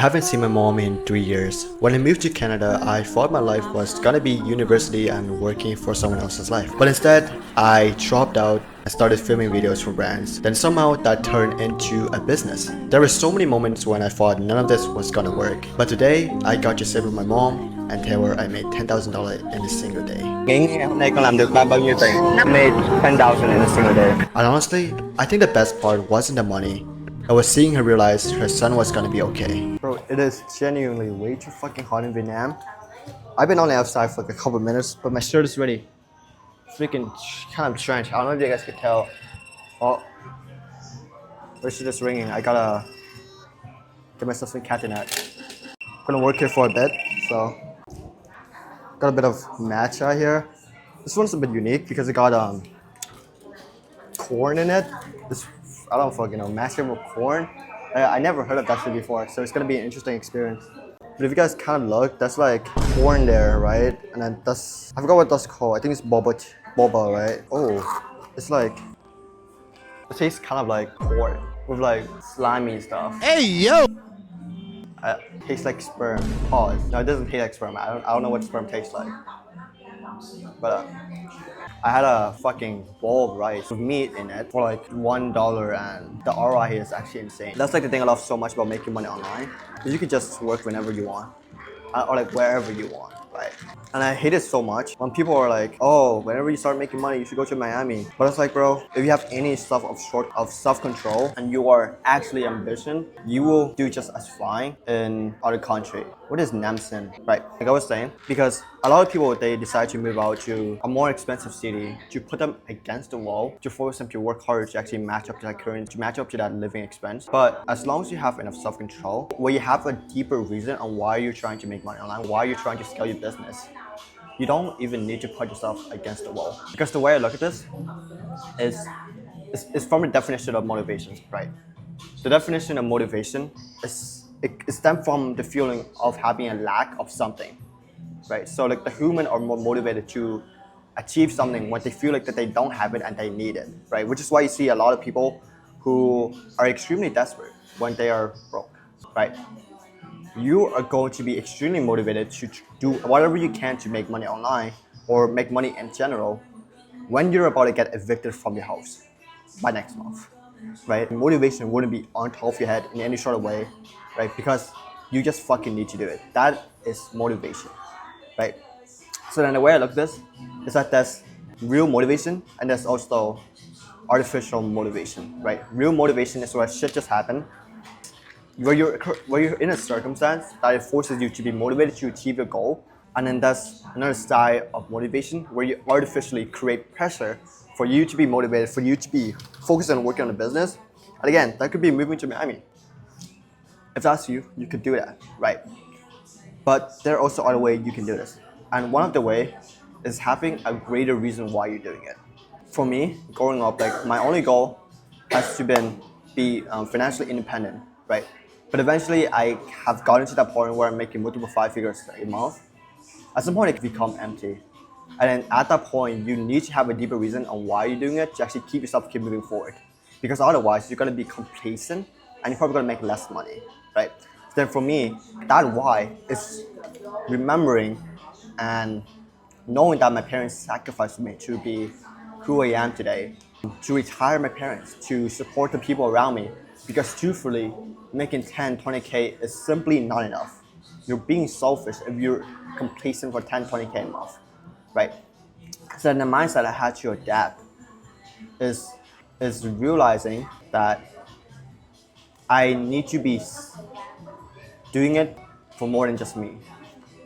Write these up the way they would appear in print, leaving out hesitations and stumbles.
haven't seen my mom in 3 years. When I moved to Canada, I thought my life was gonna be university and working for someone else's life. But instead, I dropped out and started filming videos for brands. Then somehow that turned into a business. There were so many moments when I thought none of this was gonna work. But today, I got to sit with my mom and tell her I made $10,000 in a single day. Nghĩ hôm nay con làm được bao nhiêu tiền? I made 10,000 in a single day. And honestly, I think the best part wasn't the money. I was seeing her realize her son was gonna be okay. Bro, it is genuinely way too fucking hot in Vietnam. I've been only outside for like a couple minutes, but my shirt is ready. Freaking kind of strange. I don't know if you guys could tell. Oh, my shit is ringing. I gotta get myself some catinat. I'm gonna work here for a bit, so got a bit of matcha here. This one's a bit unique because it got corn in it. This, I don't fucking know, matcha with corn. I never heard of that shit before, so it's gonna be an interesting experience. But if you guys kind of look, that's like corn there, right? And then that's, I forgot what that's called. I think it's boba, right? Oh, it's like, it tastes kind of like corn with like slimy stuff. Hey, yo! It tastes like sperm. Pause. No, it doesn't taste like sperm. I don't know what sperm tastes like. But I had a fucking bowl of rice with meat in it for like $1, and the ROI here is actually insane. That's like the thing I love so much about making money online, is you can just work whenever you want, or like wherever you want, right? And I hate it so much when people are like, oh, whenever you start making money, you should go to Miami. But it's like, bro, if you have any stuff of self-control and you are actually ambitious, you will do just as fine in other country. What is Namsen? Right, like I was saying, because a lot of people, they decide to move out to a more expensive city to put them against the wall, to force them to work harder to actually match up to that current, to match up to that living expense. But as long as you have enough self-control, where you have a deeper reason on why you're trying to make money online, why you're trying to scale your business, you don't even need to put yourself against the wall. Because the way I look at this is from the definition of motivation, right? The definition of motivation is, it stems from the feeling of having a lack of something, right? So like the human are more motivated to achieve something when they feel like that they don't have it and they need it, right? Which is why you see a lot of people who are extremely desperate when they are broke, right? You are going to be extremely motivated to do whatever you can to make money online or make money in general when you're about to get evicted from your house by next month, right? Motivation wouldn't be on top of your head in any sort of way, right? Because you just fucking need to do it. That is motivation, right? So then the way I look at this is that there's real motivation and there's also artificial motivation, right? Real motivation is where shit just happened, where you're in a circumstance that it forces you to be motivated to achieve your goal. And then there's another style of motivation where you artificially create pressure for you to be motivated, for you to be focused on working on a business. And again, that could be moving to Miami. If that's you, you could do that, right? But there are also other ways you can do this. And one of the ways is having a greater reason why you're doing it. For me, growing up, like my only goal has to be financially independent, right? But eventually I have gotten to that point where I'm making multiple 5 figures a month. At some point it can become empty. And then at that point, you need to have a deeper reason on why you're doing it to actually keep moving forward. Because otherwise you're gonna be complacent and you're probably gonna make less money, right? Then for me, that why is remembering and knowing that my parents sacrificed me to be who I am today, to retire my parents, to support the people around me. Because truthfully, making 10, 20K is simply not enough. You're being selfish if you're complacent for 10, 20K a month, right? So then the mindset I had to adapt is realizing that I need to be doing it for more than just me,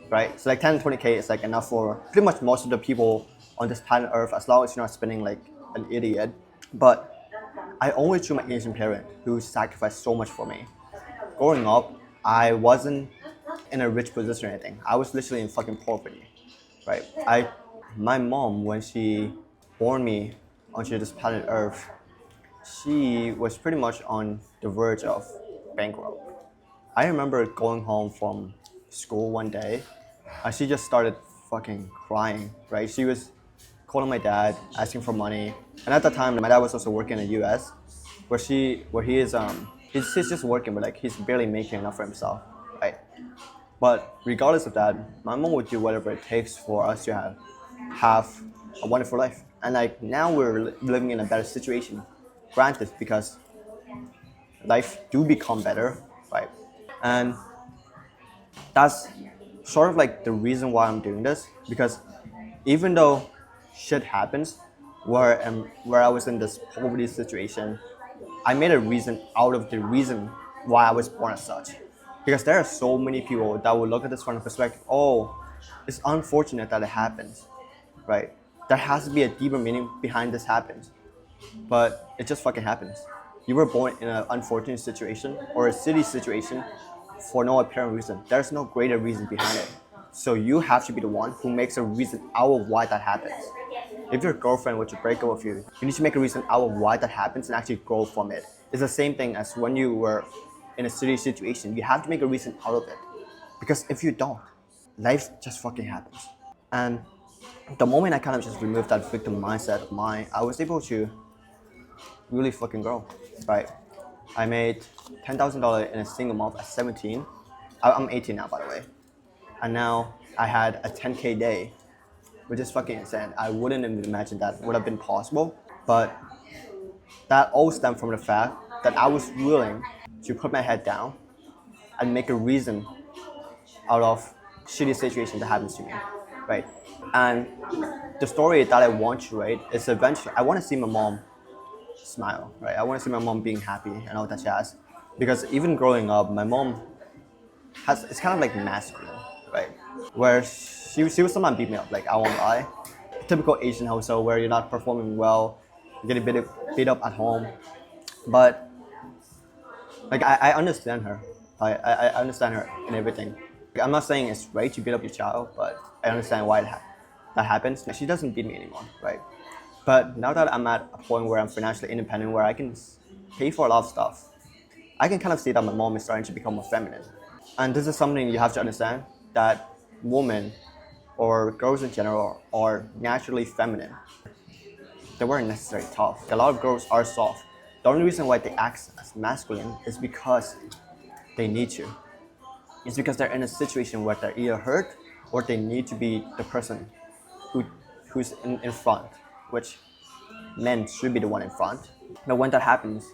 right? So like 10, 20K is like enough for pretty much most of the people on this planet Earth, as long as you're not spending like an idiot. But I owe it to my Asian parent who sacrificed so much for me. Growing up, I wasn't in a rich position or anything. I was literally in fucking poverty, right? My mom, when she born me onto this planet Earth, she was pretty much on the verge of bankrupt. I remember going home from school one day and she just started fucking crying, right? She was calling my dad, asking for money. And at that time, my dad was also working in the US, where he's just working, but like he's barely making enough for himself. But regardless of that, my mom would do whatever it takes for us to have a wonderful life. And like now we're living in a better situation, granted, because life do become better, right? And that's sort of like the reason why I'm doing this, because even though shit happens where I was in this poverty situation, I made a reason out of the reason why I was born as such. Because there are so many people that will look at this from the perspective, oh, it's unfortunate that it happens, right? There has to be a deeper meaning behind this happens. But it just fucking happens. You were born in an unfortunate situation or a city situation for no apparent reason. There's no greater reason behind it. So you have to be the one who makes a reason out of why that happens. If your girlfriend were to break up with you, you need to make a reason out of why that happens and actually grow from it. It's the same thing as when you were in a city situation. You have to make a reason out of it. Because if you don't, life just fucking happens. And the moment I kind of just removed that victim mindset of mine, I was able to really fucking grow, right? I made $10,000 in a single month at 17. I'm 18 now, by the way. And now I had a 10K day, which is fucking insane. I wouldn't even imagine that would have been possible. But that all stemmed from the fact that I was willing to put my head down and make a reason out of shitty situations that happens to me, right? And the story that I want to write is eventually, I want to see my mom smile, right? I want to see my mom being happy and all that jazz. Because even growing up, my mom it's kind of like masculine, right? Where she would sometimes beat me up, like I won't lie. Typical Asian household where you're not performing well, you're getting beat up at home. But like I understand her. I understand her in everything. Like, I'm not saying it's right to beat up your child, but I understand why that happens. She doesn't beat me anymore, right? But now that I'm at a point where I'm financially independent, where I can pay for a lot of stuff, I can kind of see that my mom is starting to become more feminine. And this is something you have to understand, that women or girls in general are naturally feminine. They weren't necessarily tough. A lot of girls are soft. The only reason why they act as masculine is because they need to. It's because they're in a situation where they're either hurt or they need to be the person who's in front, which men should be the one in front. Now when that happens,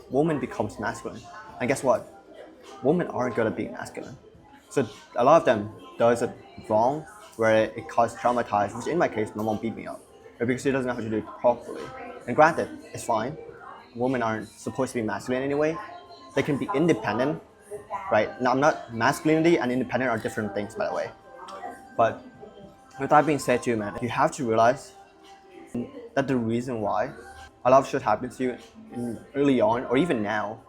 woman becomes masculine. And guess what? Women aren't good at being masculine. So a lot of them does it wrong, where it causes traumatized, which in my case, my mom beat me up. But because she doesn't know how to do it properly. And granted, it's fine. Women aren't supposed to be masculine anyway. They can be independent, right? Now I'm not, masculinity and independent are different things, by the way. But with that being said too, man, you have to realize that the reason why a lot of shit happens to you early on, or even now,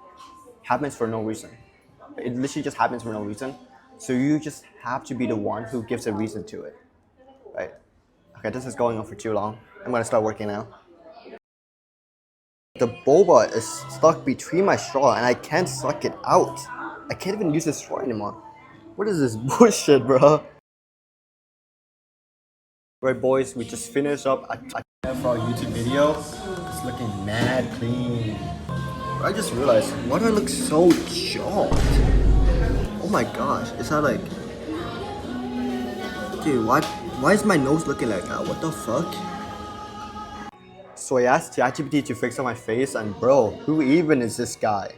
happens for no reason. It literally just happens for no reason. So you just have to be the one who gives a reason to it, right? Okay, this is going on for too long. I'm gonna start working now. The boba is stuck between my straw and I can't suck it out. I can't even use this straw anymore. What is this bullshit, bro? Right, boys, we just finished up for our YouTube video. It's looking mad clean. I just realized, why do I look so jacked? Oh my gosh, is that like... Dude, why is my nose looking like that? What the fuck? So I asked ChatGPT to fix up my face, and bro, who even is this guy?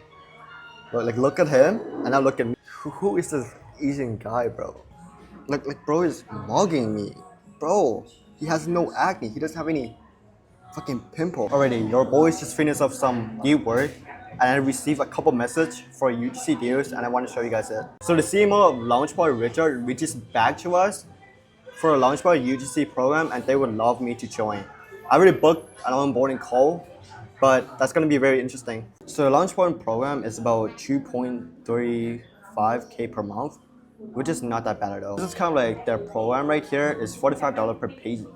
Bro, like look at him, and now look at me. Who is this Asian guy, bro? Like bro is mugging me. Bro, he has no acne, he doesn't have any fucking pimple. Alrighty, your boys just finished up some new work and I received a couple messages for UGC deals and I want to show you guys it. So the CMO of Launchpad, Richard, reaches back to us for a Launchpad UGC program and they would love me to join. I already booked an onboarding call, but that's going to be very interesting. So the Launchpad program is about 2.35K per month, which is not that bad at all. This is kind of like their program right here is $45 per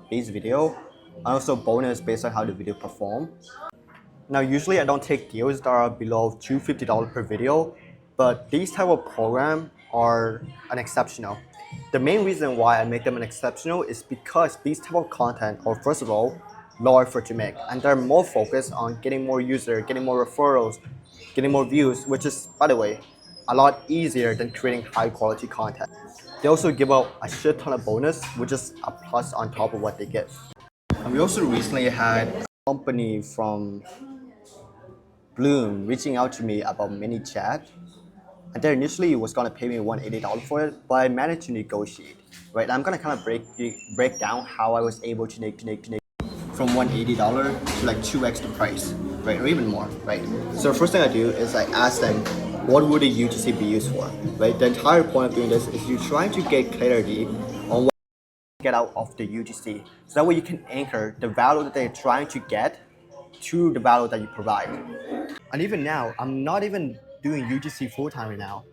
base video, and also bonus based on how the video perform. Now usually I don't take deals that are below $250 per video, but these type of program are an exceptional. The main reason why I make them an exceptional is because these type of content are first of all low effort to make, and they're more focused on getting more users, getting more referrals, getting more views, which is, by the way, a lot easier than creating high quality content. They also give out a shit ton of bonus, which is a plus on top of what they give. And we also recently had a company from Bloom reaching out to me about mini chat. And they initially was gonna pay me $180 for it, but I managed to negotiate. Right, I'm gonna kind of break down how I was able to make from $180 to like 2x the price, right, or even more, right? So the first thing I do is I ask them, what would a UGC be used for, right? The entire point of doing this is you're trying to get clarity on what you get out of the UGC, so that way you can anchor the value that they're trying to get to the value that you provide. And even now, I'm not even doing UGC full time right now.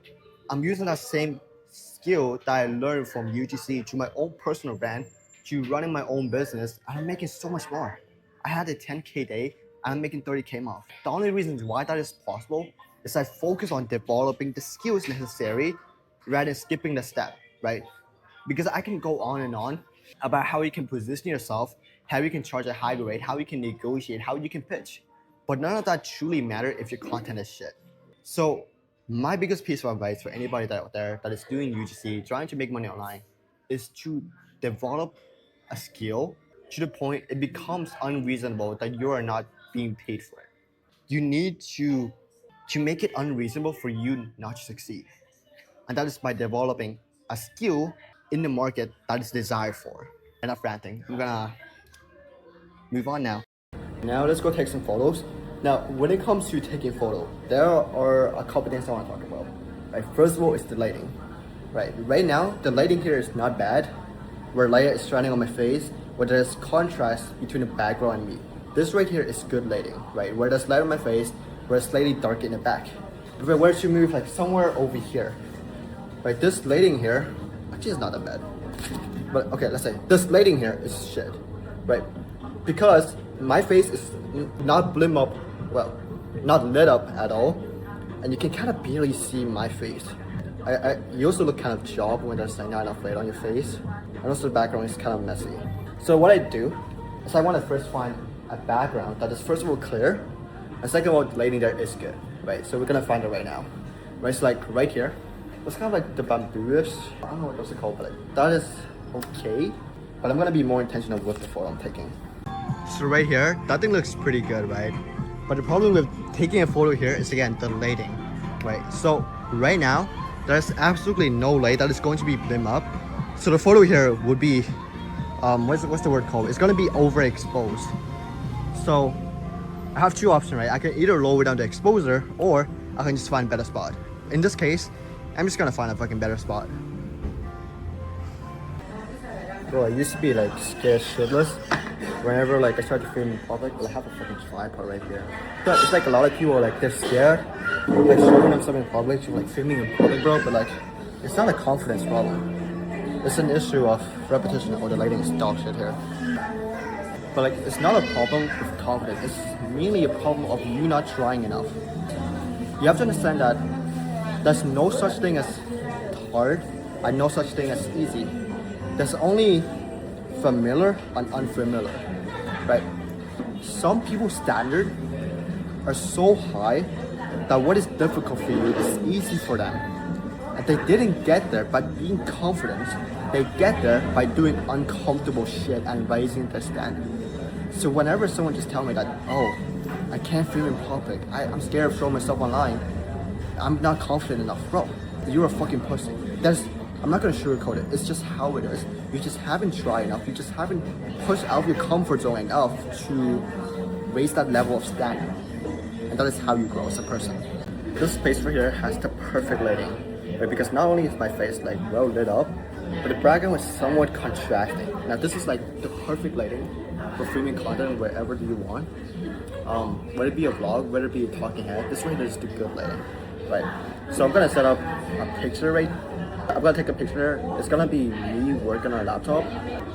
I'm using that same skill that I learned from UGC to my own personal brand, to running my own business, and I'm making so much more. I had a 10K day, and I'm making 30K month. The only reasons why that is possible is I focus on developing the skills necessary rather than skipping the step, right? Because I can go on and on about how you can position yourself, how you can charge a high rate, how you can negotiate, how you can pitch. But none of that truly matters if your content is shit. So my biggest piece of advice for anybody out there that is doing UGC, trying to make money online, is to develop a skill to the point it becomes unreasonable that you are not being paid for it. You need to make it unreasonable for you not to succeed. And that is by developing a skill in the market that is desired for. Enough ranting. I'm gonna move on now. Now let's go take some photos. Now, when it comes to taking photo, there are a couple things I want to talk about. Right, first of all, is the lighting. Right now, the lighting here is not bad. Where light is shining on my face, where there's contrast between the background and me. This right here is good lighting, right? Where there's light on my face, where it's slightly dark in the back. If I were to move like somewhere over here, right, this lighting here actually is not that bad. But okay, let's say this lighting here is shit, right? Because my face is not not lit up at all, and you can kind of barely see my face. You also look kind of job when there's like not enough light on your face, and also the background is kind of messy. So what I do is I want to first find a background that is first of all clear, and second of all, the lighting there is good, right? So we're gonna find it right now. Right, it's like right here. It's kind of like the bamboo-ish. I don't know what those are called, but like, that is okay. But I'm gonna be more intentional with the photo I'm taking. So right here, that thing looks pretty good, right? But the problem with taking a photo here is again the lighting, right? So right now, there's absolutely no light that is going to be dim up. So the photo here would be, what's the word called? It's gonna be overexposed. So I have two options, right? I can either lower down the exposure, or I can just find a better spot. In this case, I'm just gonna find a fucking better spot. Bro, I used to be like scared shitless whenever like I start to film in public. I have a fucking tripod right here. But it's like a lot of people like they're scared like showing them something in public, to like filming in public, bro. But like it's not a confidence problem. It's an issue of repetition, or the lighting is dog shit here. But like it's not a problem with confidence. It's mainly a problem of you not trying enough. You have to understand that there's no such thing as hard and no such thing as easy. There's only familiar and unfamiliar, right? Some people's standards are so high that what is difficult for you is easy for them. And they didn't get there by being confident. They get there by doing uncomfortable shit and raising their standard. So whenever someone just tells me that, oh, I can't film in public, I'm scared of showing myself online, I'm not confident enough, bro, you're a fucking pussy. I'm not gonna sugarcoat it. It's just how it is. You just haven't tried enough. You just haven't pushed out of your comfort zone enough to raise that level of standard. And that is how you grow as a person. This space right here has the perfect lighting, right? Because not only is my face like well lit up, but the background is somewhat contrasting. Now this is like the perfect lighting for filming content wherever you want. Whether it be a vlog, whether it be a talking head, this right here is the good lighting, right? So I'm gonna set up a picture right. I'm gonna take a picture. It's gonna be me working on a laptop.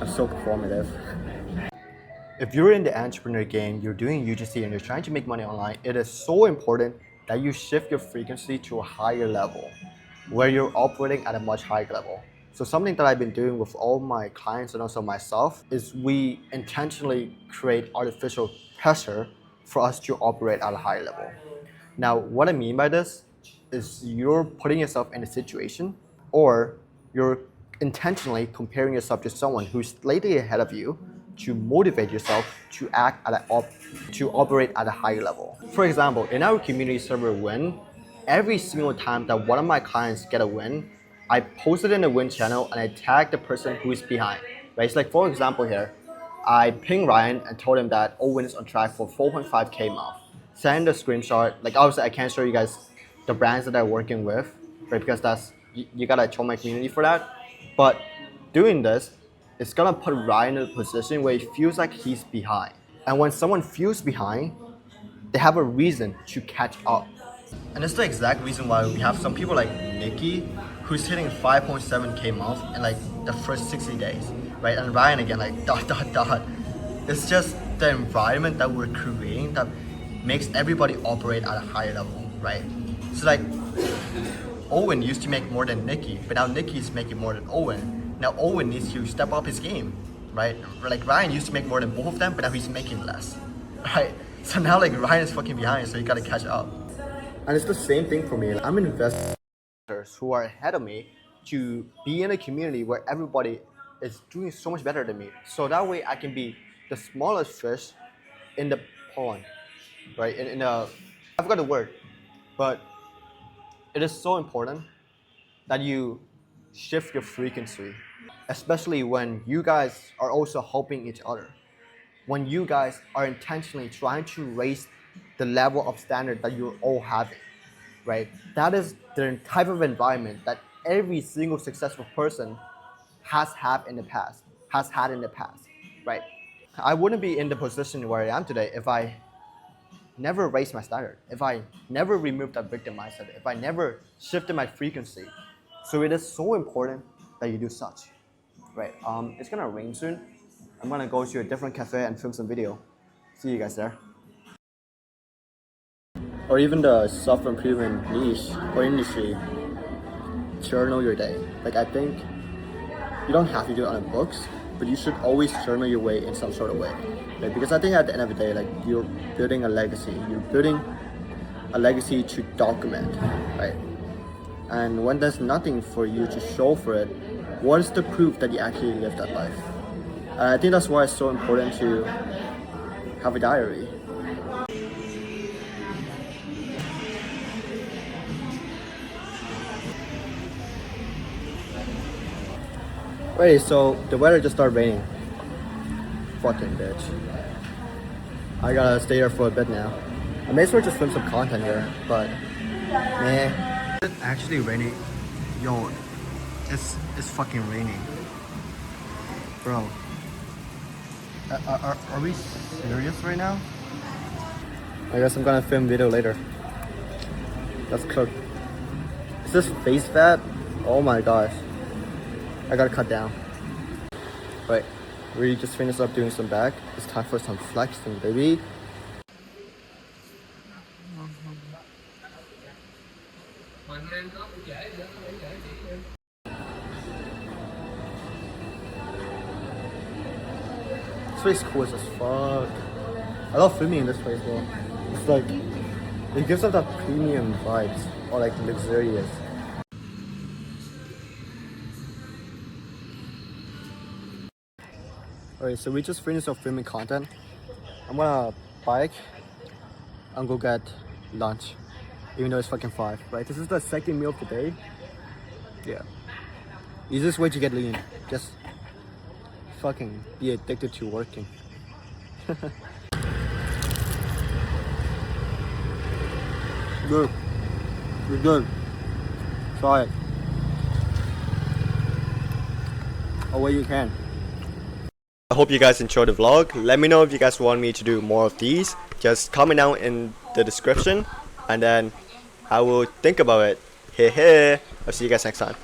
I'm so performative. If you're in the entrepreneur game, you're doing UGC and you're trying to make money online, it is so important that you shift your frequency to a higher level, where you're operating at a much higher level. So something that I've been doing with all my clients and also myself is we intentionally create artificial pressure for us to operate at a higher level. Now, what I mean by this is you're putting yourself in a situation, or you're intentionally comparing yourself to someone who's slightly ahead of you to motivate yourself to act at to operate at a higher level. For example, in our community server win, every single time that one of my clients get a win, I post it in the win channel and I tag the person who is behind. Right? It's like, for example here, I pinged Ryan and told him that Owen is on track for 4.5k month. Send a screenshot. Like obviously I can't show you guys the brands that I'm working with, right? Because that's you gotta show my community for that. But doing this, it's gonna put Ryan in a position where he feels like he's behind. And when someone feels behind, they have a reason to catch up. And it's the exact reason why we have some people like Nikki, who's hitting 5.7k month in like the first 60 days, right? And Ryan again, like dot dot dot. It's just the environment that we're creating that makes everybody operate at a higher level, right? So like Owen used to make more than Nikki, but now Nikki's making more than Owen. Now Owen needs to step up his game, right? Like Ryan used to make more than both of them, but now he's making less, right? So now like Ryan is fucking behind, so you gotta catch up. And it's the same thing for me. I'm investors who are ahead of me to be in a community where everybody is doing so much better than me. So that way I can be the smallest fish in the pond, right? I forgot the word, but it is so important that you shift your frequency, especially when you guys are also helping each other. When you guys are intentionally trying to raise the level of standard that you're all having, right? That is the type of environment that every single successful person has had in the past, right? I wouldn't be in the position where I am today if I never raised my standard, if I never removed that victim mindset, if I never shifted my frequency. So it is so important that you do such, right? It's gonna rain soon. I'm gonna go to a different cafe and film some video. See you guys there. Or even the self-improvement niche or industry, journal your day. Like I think you don't have to do it on books, but you should always journal your way in some sort of way. Right? Because I think at the end of the day, like you're building a legacy. You're building a legacy to document, right? And when there's nothing for you to show for it, what is the proof that you actually lived that life? And I think that's why it's so important to have a diary. Wait, so the weather just started raining. Fucking bitch. I gotta stay here for a bit now. I may as well just film some content here, but man, it's actually raining. Yo, it's fucking raining, bro. Are we serious right now? I guess I'm gonna film video later. Let's cook. Is this face fat? Oh my gosh. I gotta cut down. Wait, we just finished up doing some back. It's time for some flexing, baby. This place is cool as fuck. I love filming in this place, bro. It's like, it gives off that premium vibes, or like luxurious. Alright, so we just finished up filming content. I'm gonna bike and go get lunch, even though it's fucking 5, right? This is the second meal of the day. Yeah. Easiest way to get lean. Just fucking be addicted to working. Good. You're good. Try it. Oh, well, you can. I hope you guys enjoyed the vlog. Let me know if you guys want me to do more of these. Just comment down in the description and then I will think about it. Hey, I'll see you guys next time.